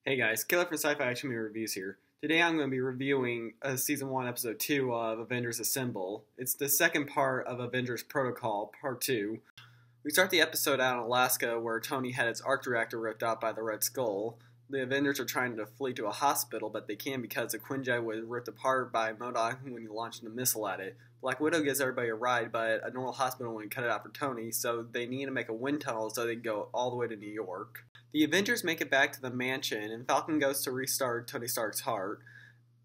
Hey guys, Killer from Sci-Fi Action Movie Reviews here. Today I'm going to be reviewing Season 1, Episode 2 of Avengers Assemble. It's the second part of Avengers Protocol, Part 2. We start the episode out in Alaska where Tony had his arc reactor ripped out by the Red Skull. The Avengers are trying to flee to a hospital, but they can't because the Quinjet was ripped apart by MODOK when he launched a missile at it. Black Widow gives everybody a ride, but a normal hospital wouldn't cut it out for Tony, so they need to make a wind tunnel so they can go all the way to New York. The Avengers make it back to the mansion, and Falcon goes to restart Tony Stark's heart.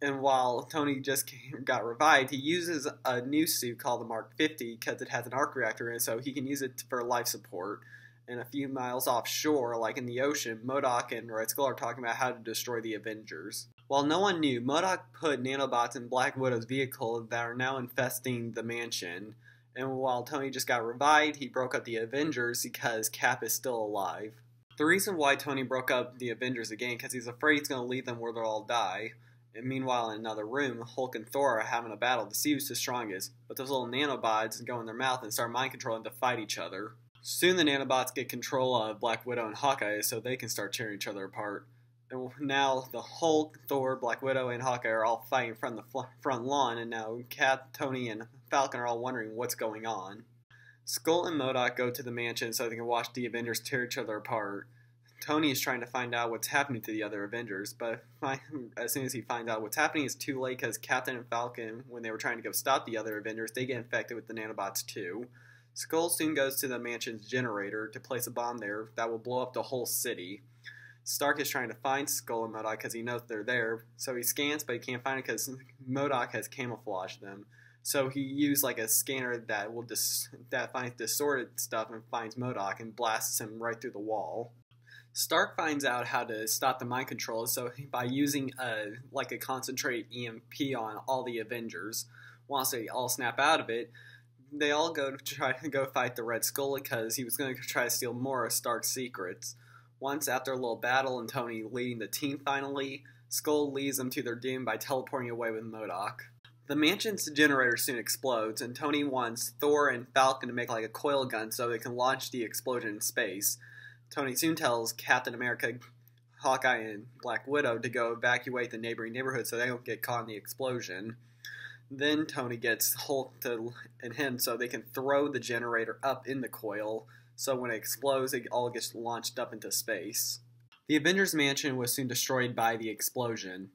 And while Tony just got revived, he uses a new suit called the Mark 50 because it has an arc reactor in it, so he can use it for life support. And a few miles offshore, like in the ocean, MODOK and Red Skull are talking about how to destroy the Avengers. While no one knew, MODOK put nanobots in Black Widow's vehicle that are now infesting the mansion. And while Tony just got revived, he broke up the Avengers because Cap is still alive. The reason why Tony broke up the Avengers again because he's afraid he's going to leave them where they'll all die. And meanwhile, in another room, Hulk and Thor are having a battle to see who's the strongest. But those little nanobots go in their mouth and start mind controlling to fight each other. Soon the nanobots get control of Black Widow and Hawkeye so they can start tearing each other apart. And now the Hulk, Thor, Black Widow, and Hawkeye are all fighting from the front lawn, and now Cap, Tony, and Falcon are all wondering what's going on. Skull and MODOK go to the mansion so they can watch the Avengers tear each other apart. Tony is trying to find out what's happening to the other Avengers, but as soon as he finds out what's happening, it's too late because Captain and Falcon, when they were trying to go stop the other Avengers, they get infected with the nanobots too. Skull soon goes to the mansion's generator to place a bomb there that will blow up the whole city. Stark is trying to find Skull and MODOK because he knows they're there, so he scans, but he can't find it because MODOK has camouflaged them. So he used like a scanner that finds distorted stuff and finds MODOK and blasts him right through the wall. Stark finds out how to stop the mind control, so by using a concentrated EMP on all the Avengers. Once they all snap out of it, they all go to try to go fight the Red Skull because he was going to try to steal more of Stark's secrets. Once after a little battle and Tony leading the team finally, Skull leads them to their doom by teleporting away with MODOK. The mansion's generator soon explodes, and Tony wants Thor and Falcon to make like a coil gun so they can launch the explosion in space. Tony soon tells Captain America, Hawkeye, and Black Widow to go evacuate the neighboring neighborhood so they don't get caught in the explosion. Then Tony gets Hulk and him so they can throw the generator up in the coil, so when it explodes, it all gets launched up into space. The Avengers mansion was soon destroyed by the explosion.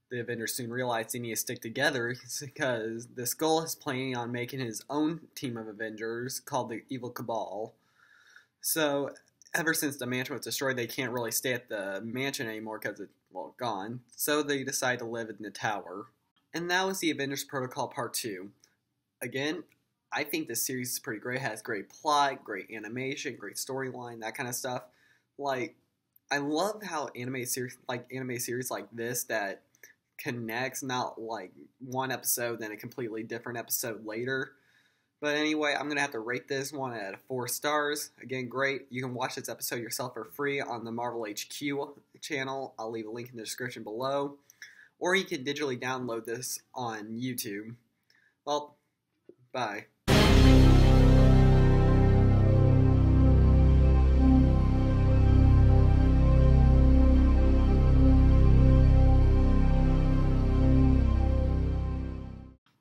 The Avengers soon realized they need to stick together because the Skull is planning on making his own team of Avengers called the Evil Cabal. So, ever since the mansion was destroyed, they can't really stay at the mansion anymore because it's, gone. So they decide to live in the tower. And that was the Avengers Protocol Part 2. Again, I think this series is pretty great. It has great plot, great animation, great storyline, that kind of stuff. I love how anime series like this that connects, not like one episode then a completely different episode later. But anyway, I'm going to have to rate this one at 4 stars. Again, great. You can watch this episode yourself for free on the Marvel HQ channel. I'll leave a link in the description below. Or you can digitally download this on YouTube. Well, bye.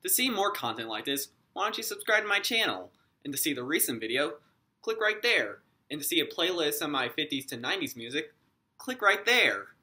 To see more content like this, why don't you subscribe to my channel? And to see the recent video, click right there. And to see a playlist of my 50s to 90s music, click right there.